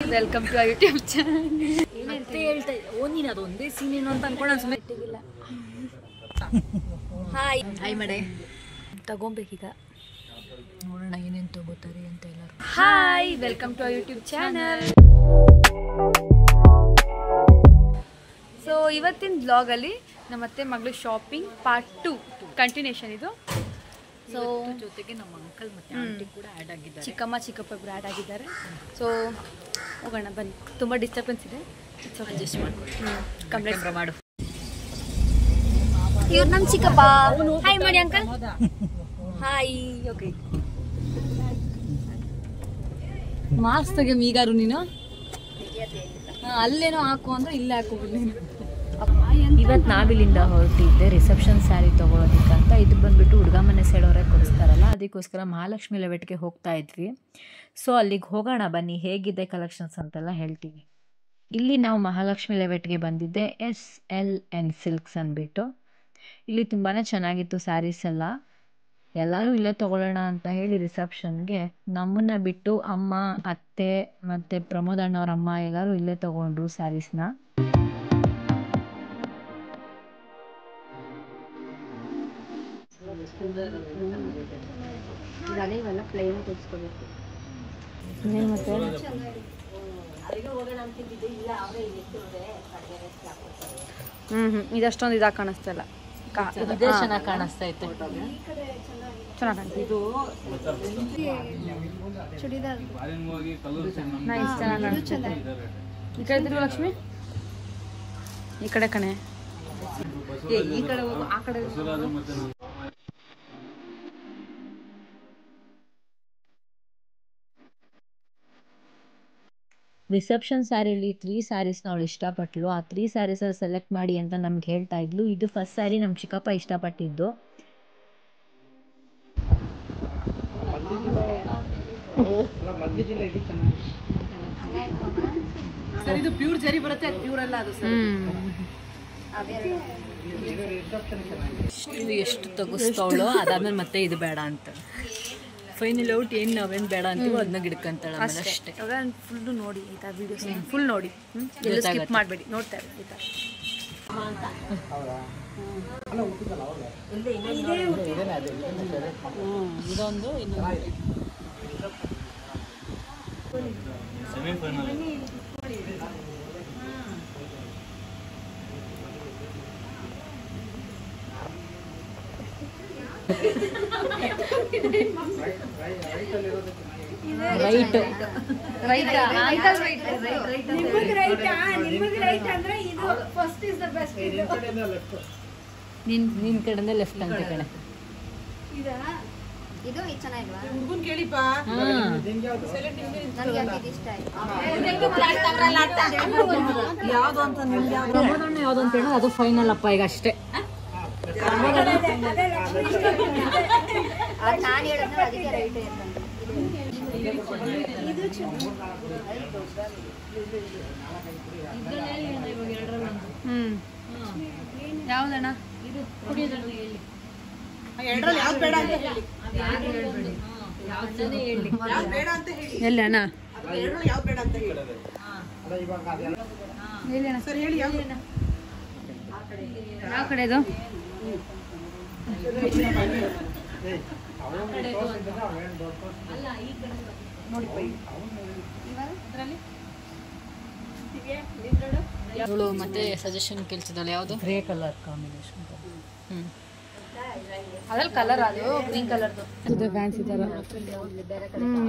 Welcome to YouTube channel. ಮತ್ತೆ ಹೇಳ್ತಾ ನೀನು ಅದೊಂದೇ ಸೀನ್ ಏನು ಅಂತ ಅನ್ಕೊಂಡು ನಾನು ಸುಮ್ಮನೆ ಇಟ್ಟಿಲ್ಲ. ಹಾಯ್ ಮಡೆ ತಗೊಬೇಕೀಗ ನೋಡೋಣ ಏನೇನು ತಗೋತಾರೆ ಅಂತ ಎಲ್ಲರೂ. Hi welcome to YouTube channel. So ಇವತ್ತಿನ ಬ್ಲಾಗಲ್ಲಿ ನಮ್ಮತ್ತೆ ಮಗಳು ಶಾಪಿಂಗ್ ಪಾರ್ಟ್ 2 ಕಂಟಿನ್ಯೂಷನ್ ಇದು. ಸೊ ಜೊತೆಗೆ ನಮ್ಮ ಅಂಕಲ್ ಮತ್ತು ಆಂಟಿ ಕೂಡ ಆ್ಯಡ್ ಆಗಿದ್ದಾರೆ, ಚಿಕ್ಕಮ್ಮ ಚಿಕ್ಕಪ್ಪ ಇಬ್ಬರು ಆ್ಯಡ್ ಆಗಿದ್ದಾರೆ. ಸೊ ಹೋಗೋಣ ಬನ್ನಿ. ತುಂಬ ಡಿಸ್ಟರ್ಬೆನ್ಸ್ ಇದೆ, ಅಡ್ಜಸ್ಟ್ ಮಾಡ್ಕೊಂಡು ಕಂಪ್ಲೇಂಟ್ ಮಾಡು. ಇವ್ರು ನಮ್ಮ ಚಿಕ್ಕಪ್ಪ. ಹಾಯ್ ಮಾಡಿ ಅಂಕಲ್. ಹಾಯ್. ಓಕೆ ಮಾರ್ಕ್ಸ್ ತೆಗೆ ಈಗಾರು ನೀನು ಅಲ್ಲೇನೋ ಹಾಕು ಅಂದ್ರೆ ಇಲ್ಲೇ ಹಾಕೋಬಿಟ್ಟು ನೀನು. ಇವತ್ತು ನಾವಿಲ್ಲಿಂದ ಹೊರಟಿದ್ದೆ ರಿಸೆಪ್ಷನ್ ಸ್ಯಾರಿ ತೊಗೊಳೋದಕ್ಕಂತ. ಇದು ಬಂದುಬಿಟ್ಟು ಹುಡುಗ ಮನೆ ಸೈಡವರೇ ಕೊಡಿಸ್ತಾರಲ್ಲ, ಅದಕ್ಕೋಸ್ಕರ ಮಹಾಲಕ್ಷ್ಮಿ ಲೆವೆಟ್ಗೆ ಹೋಗ್ತಾ ಇದ್ವಿ. ಸೊ ಅಲ್ಲಿಗೆ ಹೋಗೋಣ ಬನ್ನಿ, ಹೇಗಿದೆ ಕಲೆಕ್ಷನ್ಸ್ ಅಂತೆಲ್ಲ ಹೇಳ್ತೀವಿ. ಇಲ್ಲಿ ನಾವು ಮಹಾಲಕ್ಷ್ಮಿ ಲೆವೆಟ್ಗೆ ಬಂದಿದ್ದೆ SLN ಸಿಲ್ಕ್ಸ್ ಅಂದ್ಬಿಟ್ಟು. ಇಲ್ಲಿ ತುಂಬಾ ಚೆನ್ನಾಗಿತ್ತು ಸ್ಯಾರೀಸ್ ಎಲ್ಲ. ಎಲ್ಲರೂ ಇಲ್ಲೇ ತೊಗೊಳ್ಳೋಣ ಅಂತ ಹೇಳಿ ರಿಸೆಪ್ಷನ್ಗೆ ನಮ್ಮನ್ನು ಬಿಟ್ಟು ಅಮ್ಮ, ಅತ್ತೆ ಮತ್ತು ಪ್ರಮೋದ್ ಅಣ್ಣವ್ರ ಅಮ್ಮ ಎಲ್ಲರೂ ಇಲ್ಲೇ ತೊಗೊಂಡ್ರು ಸ್ಯಾರೀಸ್ನ. ಇದಷ್ಟೊಂದು ಇದಾಗ ಕಾಣಿಸ್ತಲ್ಲ. ಇದೇ ಚೆನ್ನಾಗಿ ಕಾಣಿಸ್ತಾ ಇತ್ತು. ಚೆನ್ನಾಗಿ ಇದು ಚೂಡಿದಾರ್ ನೈಸ್, ಚೆನ್ನಾಗಿ. ಈ ಕಡೆ ತಿರುಗು ಲಕ್ಷ್ಮಿ, ಈ ಕಡೆ ಕಣೆ, ಈ ಕಡೆ ಹೋಗು, ಆ ಕಡೆ ರಿಸೆಪ್ಷನ್ ಸ್ಯಾರಿಲಿ 3 ಸ್ಯಾರೀಸ್ನ ಅವಳು ಇಷ್ಟಪಟ್ಟಳು. ಆ 3 ಸ್ಯಾರೀಸಲ್ಲಿ ಸೆಲೆಕ್ಟ್ ಮಾಡಿ ಅಂತ ನಮ್ಗೆ ಹೇಳ್ತಾ ಇದ್ಲು. ಇದು ಫಸ್ಟ್ ಸ್ಯಾರಿ ನಮ್ಮ ಚಿಕ್ಕಪ್ಪ ಇಷ್ಟಪಟ್ಟಿದ್ದು. ಇದು ಪ್ಯೂರ್ ಜರಿ ಬರುತ್ತೆ, ಪ್ಯೂರ್ ಅಲ್ಲ ಅದು. ಇದು ಎಷ್ಟು ತಗೋಸ್ತಾವಳು, ಅದಾದ್ಮೇಲೆ ಮತ್ತೆ ಇದು ಬೇಡ ಅಂತ ಫೈನಲ್ ಔಟ್ ಏನು ನಾವೇನು ಬೇಡ ಅಂತೀವೋ ಅದನ್ನ ಗಿಡ್ಕಂತಾಳೆ ಅಷ್ಟೇ. ಫುಲ್ಲು ನೋಡಿ ಈ ಥರ ವೀಡಿಯೋಸ್ ಫುಲ್ ನೋಡಿ, ಎಲ್ಲ ಸ್ಕಿಪ್ ಮಾಡಬೇಡಿ, ನೋಡ್ತಾ ಇರಿ ಈ ಥರ. ಇದೊಂದು ನಿನ್ ಕಡೆಯಿಂದ ಲೆಫ್ಟ್ ಅಂತ ಕಡೆ. ಇದು ಚೆನ್ನಾಗಿಲ್ವಾ? ಯಾವ್ದು ಅಂತ ಯಾವ್ದು ಅಂತ ಹೇಳೋದು ಅದು ಫೈನಲ್ ಅಪ್ಪ ಈಗ ಅಷ್ಟೇ. ನಾನು ಹೇಳಿದ್ರೆ ಅದಕ್ಕೆ ರೈಟ್ ಯಾವ್ದಣ್ಣ? ಎಲ್ಲಿ ಅಣ್ಣ? ಯಾವ ಕಡೆದು? ಇವಳು ಮತ್ತೆ ಸಜೆಷನ್ ಕೇಳ್ತಿದ್ದಾಳೆ, ಯಾವುದು ಗ್ರೇ ಕಲರ್ ಕಾಂಬಿನೇಷನ್. ಅದ್ರಲ್ಲಿ ಕಲರ್ ಅದು ಗ್ರೀನ್ ಕಲರ್ದು ಫ್ಯಾನ್ಸಿ ಥರ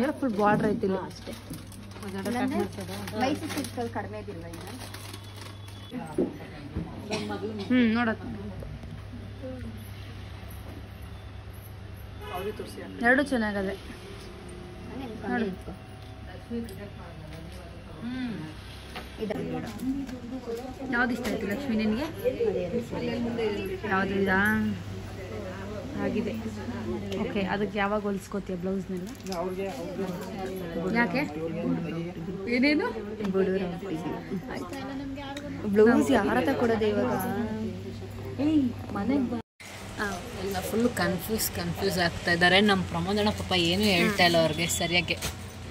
ಎಲ್ಲ ಫುಲ್ ಬಾರ್ಡರ್ ಐತಿಲ್ಲ ಅಷ್ಟೇ. ಮೈಸೂರು ಸಿಲ್ಕಲ್ಲಿ ಕಡಿಮೆ ಇದಿಲ್ವ ಈಗ? ನೋಡೋದು ಎರಡು ಚೆನ್ನಾಗದೆ. ಯಾವ್ದು ಇಷ್ಟ ಆಯ್ತು ಲಕ್ಷ್ಮಿ ನಿನಗೆ? ಯಾವುದು ಇದಾ ಆಗಿದೆ? ಓಕೆ, ಅದಕ್ಕೆ ಯಾವಾಗ ಹೊಲಿಸ್ಕೋತೀಯ ಬ್ಲೌಸ್ನೆಲ್ಲ? ಯಾಕೆ ಏನೇನು ಬ್ಲೌಸ್ ಯಾರ ಹತ್ರ ಕೊಡೋದು ಇವಾಗ? ಮನೆಗೆ ಎಲ್ಲ ಫುಲ್ ಕನ್ಫ್ಯೂಸ್ ಆಗ್ತಾ ಇದ್ದಾರೆ. ನಮ್ಮ ಪ್ರಮೋದಣ್ಣ ಪಾಪ ಏನು ಹೇಳ್ತಾ ಇಲ್ಲ ಅವ್ರಿಗೆ ಸರಿಯಾಗಿ.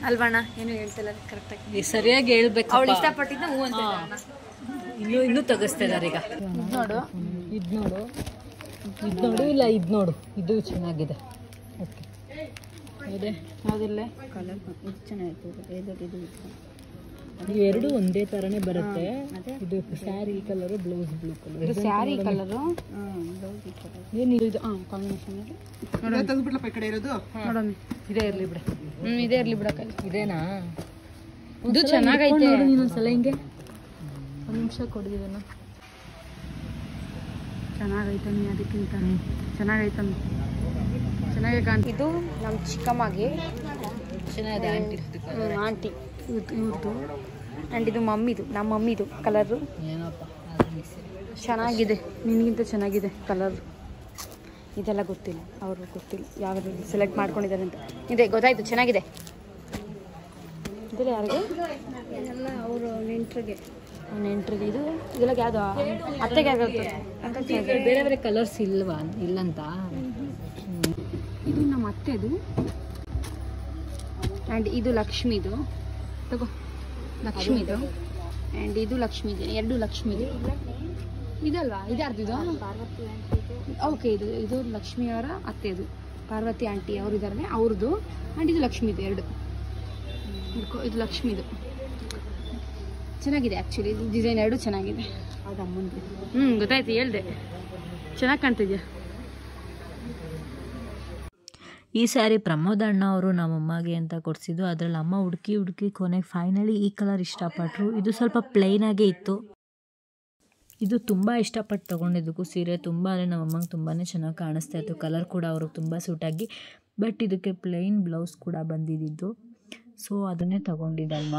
ಅಲ್ವಣ್ಣ ಏನು ಹೇಳ್ತಿಲ್ಲ ಕರೆಕ್ಟಾಗಿ. ಸರಿಯಾಗಿ ಹೇಳ್ಬೇಕು. ಅವಳು ಇಷ್ಟಪಟ್ಟಿದ್ದ ಹೂ ಅಂತ ಇನ್ನೂ ತೆಗಿಸ್ತಾ ಇದಾರೆ ಈಗ. ನೋಡು ಇದು ನೋಡು, ಇದು ನೋಡು, ಇಲ್ಲ ಇದು ನೋಡು, ಇದು ಚೆನ್ನಾಗಿದೆ. ಓಕೆ ಅದೇ ಯಾವುದಿಲ್ಲ ಕಲರ್ ಚೆನ್ನಾಗಿತ್ತು. ಇವೆರಡು ಒಂದೇ ಥರನೇ ಬರುತ್ತೆ. ಇದು sari colour, blouse blue colour. ಇದು ಸ್ಯಾರಿ ಕಲರು ಏನಿದು ಇದು ಕಾಂಬಿನೇಷನ್ ನೋಡಮ್ಮಿ. ಇದೇ ಇರಲಿ ಬಿಡ. ಇದೇ ಇರಲಿ ಬಿಡಕ್ಕ. ಇದೇನಾ? ಇದು ಚೆನ್ನಾಗೈತೆ. ಇನ್ನೊಂದ್ಸಲ ಹಿಂಗೆ ಒಂದು ನಿಮಿಷ ಕೊಡಿದೀವನ. ಚೆನ್ನಾಗೈತೆ ನೀ ಅದಕ್ಕಿಂತ ಚೆನ್ನಾಗೈತೆ ಚೆನ್ನಾಗಿ ಕಾಣ್ತ. ಇದು ನಮ್ಮ ಚಿಕ್ಕಮ್ಮಗೆ ಚೆನ್ನಾಗಿದೆ ಆಂಟಿ ಇವ್ರದ್ದು. ಆ್ಯಂಡ್ ಇದು ಮಮ್ಮಿದು, ನಮ್ಮ ಮಮ್ಮಿದು ಕಲರು ಏನಪ್ಪ ಚೆನ್ನಾಗಿದೆ. ನಿನಗಿಂತ ಚೆನ್ನಾಗಿದೆ ಕಲರ್. ಇದೆಲ್ಲ ಗೊತ್ತಿಲ್ಲ, ಅವರು ಗೊತ್ತಿಲ್ಲ ಯಾವ್ದು ಸೆಲೆಕ್ಟ್ ಮಾಡ್ಕೊಂಡಿದ್ದಾರೆ ಅಂತ. ಇದೆ ಗೊತ್ತಾಯ್ತು, ಚೆನ್ನಾಗಿದೆ. ಇದೆಲ್ಲ ಯಾರಿಗೆ? ಎಲ್ಲ ಅವರು ನೆಂಟ್ರಿಗೆ ಇದು ಇದೆಲ್ಲ ಯಾವುದು ಅತ್ತೆಗೆ ಆಗುತ್ತೆ. ಬೇರೆ ಬೇರೆ ಕಲರ್ಸ್ ಇಲ್ವಾ? ಇಲ್ಲಂತ. ಇದು ನಮ್ಮ ಅತ್ತೆದು. ಆ್ಯಂಡ್ ಇದು ಲಕ್ಷ್ಮಿದು. ತಗೋ ಲಕ್ಷ್ಮಿದು. ಆ್ಯಂಡ್ ಇದು ಲಕ್ಷ್ಮಿದು, ಎರಡು ಲಕ್ಷ್ಮಿದು. ಇದಲ್ವಾ? ಇದ್ಯಾರ್ದು ಇದು? ಓಕೆ, ಇದು ಲಕ್ಷ್ಮಿಯವರ ಅತ್ತೆದು, ಪಾರ್ವತಿ ಆಂಟಿ ಅವರು ಇದ್ದಾರೆ ಅವ್ರದ್ದು. ಆ್ಯಂಡ್ ಇದು ಲಕ್ಷ್ಮಿದು ಎರಡು. ಇದು ಲಕ್ಷ್ಮಿದು ಚೆನ್ನಾಗಿದೆ. ಆ್ಯಕ್ಚುಲಿ ಇದು ಡಿಸೈನ್ ಎರಡು ಚೆನ್ನಾಗಿದೆ. ಅದು ಅಮ್ಮಂದು. ಗೊತ್ತಾಯ್ತು, ಹೇಳ್ದೆ. ಚೆನ್ನಾಗಿ ಕಾಣ್ತಿದ್ಯಾ? ಈ ಸ್ಯಾರಿ ಪ್ರಮೋದ್ ಅಣ್ಣ ಅವರು ನಮ್ಮಮ್ಮಗೆ ಅಂತ ಕೊಡಿಸಿದ್ದು. ಅದರಲ್ಲಿ ಅಮ್ಮ ಹುಡುಕಿ ಕೊನೆಗೆ ಫೈನಲಿ ಈ ಕಲರ್ ಇಷ್ಟಪಟ್ಟರು. ಇದು ಸ್ವಲ್ಪ ಪ್ಲೈನಾಗೇ ಇತ್ತು. ಇದು ತುಂಬ ಇಷ್ಟಪಟ್ಟು ತೊಗೊಂಡಿದ್ದಕ್ಕೂ ಸೀರೆ ತುಂಬ ನಮ್ಮಮ್ಮಗೆ ತುಂಬಾ ಚೆನ್ನಾಗಿ ಕಾಣಿಸ್ತಾ ಇತ್ತು. ಕಲರ್ ಕೂಡ ಅವ್ರಿಗೆ ತುಂಬ ಸೂಟಾಗಿ. ಬಟ್ ಇದಕ್ಕೆ ಪ್ಲೈನ್ ಬ್ಲೌಸ್ ಕೂಡ ಬಂದಿದ್ದು. ಸೊ ಅದನ್ನೇ ತೊಗೊಂಡಿದ್ದಮ್ಮ.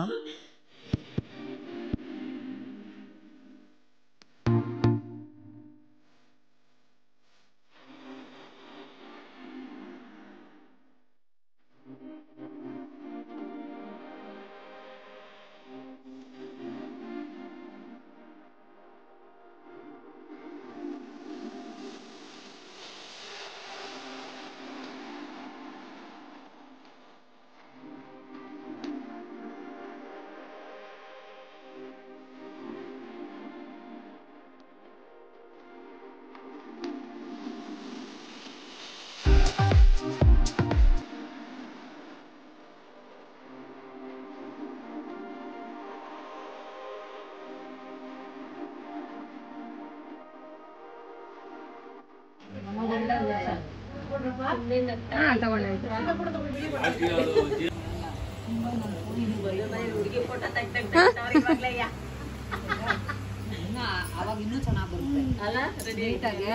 ಅವಾಗ ಇನ್ನೂ ಚೆನ್ನಾಗಿ ಬರುತ್ತೆ ಅಲ್ಲ, ನೀಟಾಗಿ.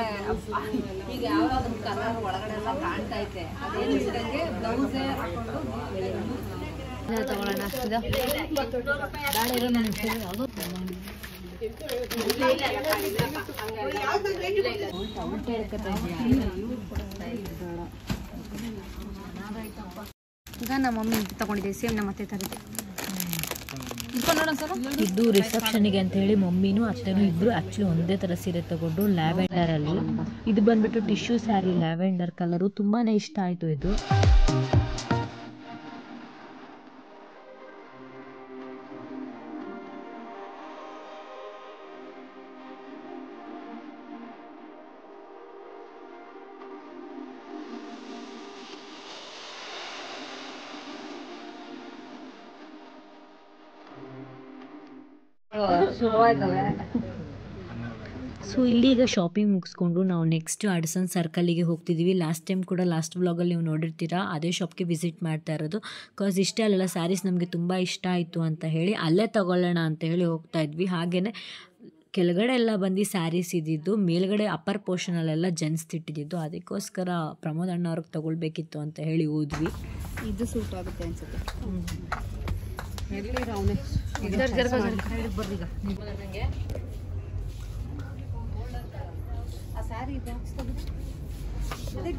ಈಗ ಯಾವ್ದಾದ್ರು ಕಲರ್ ಒಳಗಡೆ ಎಲ್ಲ ಕಾಣ್ತಾ ಐತೆ, ಅದೇನು ಇದ್ದಂಗೆ ಬ್ಲೌಸೇ ಹಾಕೊಂಡು ತಗೊಳ್ಳೋಣ. ಬೇಡ ಇರೋ ನನ್ನ ಯಾವುದು ಈಗ ನಮ್ಮ ಮಮ್ಮಿ ಇದು ತಗೊಂಡಿದ್ದೀವಿ, ಸೇಮ್ ನಮ್ಮ ಅತ್ತೆ ಥರದ್ದು. ಇದು ರಿಸೆಪ್ಷನ್ಗೆ ಅಂತ ಹೇಳಿ ಮಮ್ಮಿನೂ ಅತ್ತೆನೂ ಇಬ್ರು ಆಕ್ಚುಲಿ ಒಂದೇ ತರ ಸೀರೆ ತಗೊಂಡು ಲ್ಯಾವೆಂಡರ್ ಅಲ್ಲಿ. ಇದು ಬಂದ್ಬಿಟ್ಟು ಟಿಶ್ಯೂ ಸ್ಯಾರಿ ಲ್ಯಾವೆಂಡರ್ ಕಲರು. ತುಂಬಾನೇ ಇಷ್ಟ ಆಯ್ತು ಇದು. ಸೊ ಇಲ್ಲಿ ಈಗ ಶಾಪಿಂಗ್ ಮುಗಿಸ್ಕೊಂಡು ನಾವು ನೆಕ್ಸ್ಟ್ ಅಡ್ಸನ್ ಸರ್ಕಲ್ಲಿಗೆ ಹೋಗ್ತಿದ್ದೀವಿ. ಲಾಸ್ಟ್ ವ್ಲಾಗಲ್ಲಿ ನೀವು ನೋಡಿರ್ತೀರಾ, ಅದೇ ಶಾಪ್ಗೆ ವಿಸಿಟ್ ಮಾಡ್ತಾ ಇರೋದು. ಬಿಕಾಸ್ ಇಷ್ಟೇ ಅಲ್ಲೆಲ್ಲ ಸ್ಯಾರೀಸ್ ನಮಗೆ ತುಂಬ ಇಷ್ಟ ಆಯಿತು ಅಂತ ಹೇಳಿ ಅಲ್ಲೇ ತಗೊಳ್ಳೋಣ ಅಂತ ಹೇಳಿ ಹೋಗ್ತಾ ಇದ್ವಿ. ಹಾಗೆಯೇ ಕೆಳಗಡೆ ಎಲ್ಲ ಬಂದು ಸ್ಯಾರೀಸ್ ಇದ್ದಿದ್ದು, ಮೇಲ್ಗಡೆ ಅಪ್ಪರ್ ಪೋರ್ಷನಲ್ಲೆಲ್ಲ ಜೆಂಟ್ಸ್ ಇಟ್ಟಿದ್ದು. ಅದಕ್ಕೋಸ್ಕರ ಪ್ರಮೋದ್ ಅಣ್ಣ ಅವ್ರಿಗೆ ತೊಗೊಳ್ಬೇಕಿತ್ತು ಅಂತ ಹೇಳಿ ಹೋದ್ವಿ. ಇದು ಸೂಟ್ ಆಗುತ್ತೆ ಅನ್ಸುತ್ತೆ.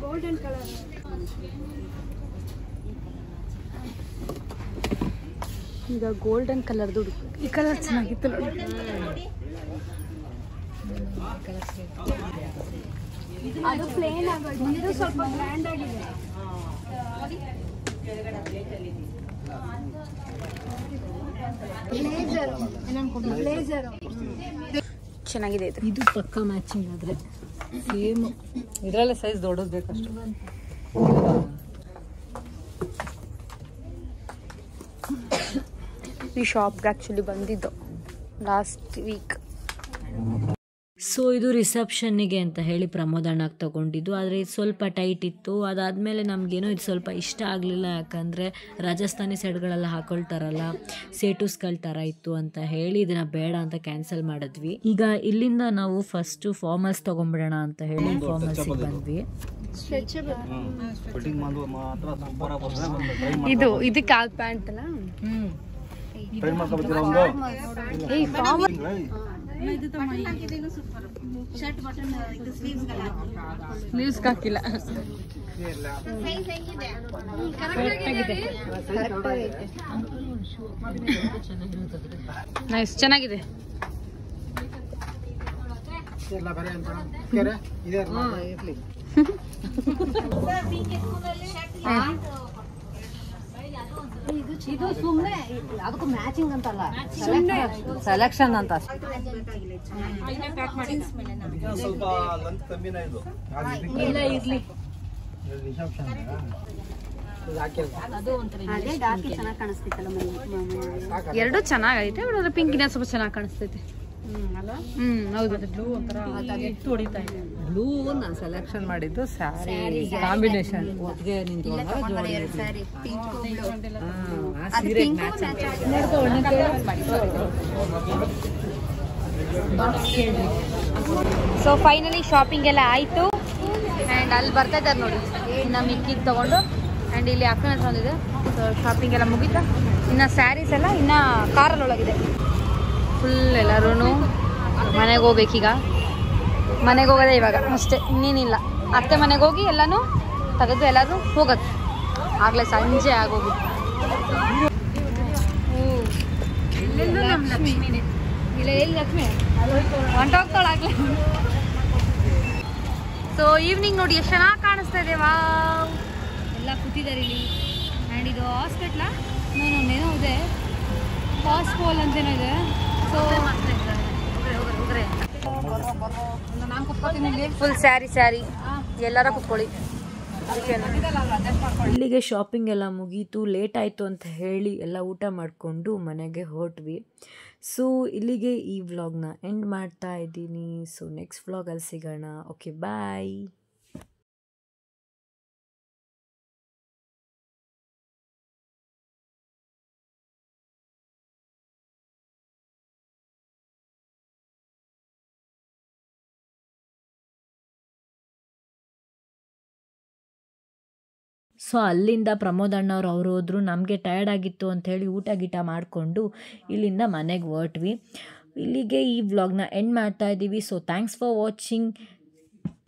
ಗೋಲ್ಡನ್ ಕಲರ್ ಈಗ ಗೋಲ್ಡನ್ ಕಲರ್ದು ಈ ಕಲರ್ ಚೆನ್ನಾಗಿತ್ತು ನೋಡಿ. ಅದು ಪ್ಲೇನ್ ಆಗೋದು, ಇದು ಸ್ವಲ್ಪ ಗ್ರ್ಯಾಂಡ್ ಆಗಿದೆ. ಚೆನ್ನಾಗಿದೆ ಇದು. ಇದು ಪಕ್ಕ ಮ್ಯಾಚಿಂಗ್ ಆದರೆ ಸೇಮ್ ಇದರಲ್ಲೇ ಸೈಜ್ ದೊಡ್ಡದು ಬೇಕಷ್ಟು. ಈ ಶಾಪ್ಗೆ ಆ್ಯಕ್ಚುಲಿ ಬಂದಿದ್ದು ಲಾಸ್ಟ್ ವೀಕ್. ಸೊ ಇದು ರಿಸೆಪ್ಷನ್ನಿಗೆ ಅಂತ ಹೇಳಿ ಪ್ರಮೋದಣ್ಣಗೆ ತೊಗೊಂಡಿದ್ದು, ಆದರೆ ಇದು ಸ್ವಲ್ಪ ಟೈಟ್ ಇತ್ತು. ಅದಾದಮೇಲೆ ನಮಗೇನೋ ಇದು ಸ್ವಲ್ಪ ಇಷ್ಟ ಆಗಲಿಲ್ಲ, ಯಾಕಂದರೆ ರಾಜಸ್ಥಾನಿ ಸೈಡ್ಗಳೆಲ್ಲ ಹಾಕೊಳ್ತಾರಲ್ಲ ಸೇಟುಸ್ಗಳ ಥರ ಇತ್ತು ಅಂತ ಹೇಳಿ ಇದನ್ನು ಬೇಡ ಅಂತ ಕ್ಯಾನ್ಸಲ್ ಮಾಡಿದ್ವಿ. ಈಗ ಇಲ್ಲಿಂದ ನಾವು ಫಸ್ಟು ಫಾರ್ಮಲ್ಸ್ ತೊಗೊಂಡ್ಬಿಡೋಣ ಅಂತ ಹೇಳಿ ಫಾರ್ಮಲ್ಸಿಗೆ ಬಂದ್ವಿ. ಇದು ಇದಕ್ಕೆ ಕಾಲ್ ಪ್ಯಾಂಟ್ ಅಲ್ಲ. ಸ್ಲೀವ್ಸ್ ಹಾಕಿಲ್ಲ. ನೈಸ್, ಚೆನ್ನಾಗಿದೆ. ಇದು ಸುಮ್ಮನೆ ಅದಕ್ಕೂ ಮ್ಯಾಚಿಂಗ್ ಅಂತಲ್ಲ, ಸೆಲೆಕ್ಷನ್ ಅಂತ ಅಷ್ಟೇ. ಇಲ್ಲ ಇರ್ಲಿ, ಎರಡು ಚೆನ್ನಾಗೈತೆ, ಬಟ್ ಅದ್ರ ಪಿಂಕಿನ ಸ್ವಲ್ಪ ಚೆನ್ನಾಗಿ ಕಾಣಿಸ್ತೈತೆ. ಹೌದು. ಬ್ಲೂ ನಾನು ಸೆಲೆಕ್ಷನ್ ಮಾಡಿದ್ದು ಸ್ಯಾರಿ ಕಾಂಬಿನೇಷನ್ ಒಟ್ಟಿಗೆ ಸೊ ಫೈನಲಿ ಶಾಪಿಂಗ್ ಎಲ್ಲ ಆಯಿತು. ಆ್ಯಂಡ್ ಅಲ್ಲಿ ಬರ್ತಾ ಇದ್ದಾರೆ ನೋಡಿ, ಇನ್ನು ಮಿಕ್ಕಿದ್ದು ತೊಗೊಂಡು. ಆ್ಯಂಡ್ ಇಲ್ಲಿ ಅಕ್ಕನ ಹತ್ರ ಒಂದಿದೆ. ಸೊ ಶಾಪಿಂಗ್ ಎಲ್ಲ ಮುಗೀತಾ, ಇನ್ನು ಸ್ಯಾರೀಸ್ ಎಲ್ಲ ಇನ್ನು ಕಾರಲ್ಲಿ ಒಳಗಿದೆ. ಫುಲ್ ಎಲ್ಲರೂ ಮನೆಗೆ ಹೋಗ್ಬೇಕೀಗ. ಮನೆಗೆ ಹೋಗೋದೇ ಇವಾಗ ಅಷ್ಟೇ, ಇನ್ನೇನಿಲ್ಲ. ಅತ್ತೆ ಮನೆಗೆ ಹೋಗಿ ಎಲ್ಲನೂ ತೆಗೆದು ಎಲ್ಲರೂ ಹೋಗೋದು. ಆಗಲೇ ಸಂಜೆ ಆಗೋಗಿತ್ತು. ಇಲ್ಲ ಎಲ್ಲಿ ಲಕ್ಷ್ಮಿ ಹೊಂಟೋಗ್ತಾಳಾಗ್ಲೇ. ಸೊ ಈವ್ನಿಂಗ್ ನೋಡಿ ಎಷ್ಟು ಚೆನ್ನಾಗಿ ಕಾಣಿಸ್ತಾ ಇದೆ. ವಾವ್, ಎಲ್ಲ ಕೂತಿದ್ದಾರೆ ಇಲ್ಲಿ. ಆ್ಯಂಡ್ ಇದು ಹಾಸ್ಪಿಟ್ಲಾ ಏನೋ ಇದೆ, ಹಾಸ್ಪೋಲ್ ಅಂತೇನೋ ಇದೆ. ಸೊ ಫುಲ್ ಸ್ಯಾರಿ ಎಲ್ಲಾರ ಕುತ್ಕೊಳ್ಳಿ. ಇಲ್ಲಿಗೆ ಶಾಪಿಂಗ್ ಎಲ್ಲ ಮುಗೀತು. ಲೇಟ್ ಆಯಿತು ಅಂತ ಹೇಳಿ ಎಲ್ಲ ಊಟ ಮಾಡಿಕೊಂಡು ಮನೆಗೆ ಹೊರಟ್ವಿ. ಸೊ ಇಲ್ಲಿಗೆ ಈ ವ್ಲಾಗ್ನ ಎಂಡ್ ಮಾಡ್ತಾ ಇದ್ದೀನಿ. ಸೊ ನೆಕ್ಸ್ಟ್ ವ್ಲಾಗಲ್ಲಿ ಸಿಗೋಣ. ಓಕೆ, ಬಾಯ್. ಸೊ ಅಲ್ಲಿಂದ ಪ್ರಮೋದ್ ಅಣ್ಣವ್ರು ಅವರು ಹೋದರು. ನಮಗೆ ಟಯರ್ಡ್ ಆಗಿತ್ತು ಅಂಥೇಳಿ ಊಟ ಗೀಟ ಮಾಡಿಕೊಂಡು ಇಲ್ಲಿಂದ ಮನೆಗೆ ಹೊರಟ್ವಿ. ಇಲ್ಲಿಗೆ ಈ ವ್ಲಾಗ್ನ ಎಂಡ್ ಮಾಡ್ತಾ ಇದ್ದೀವಿ. So thanks for watching.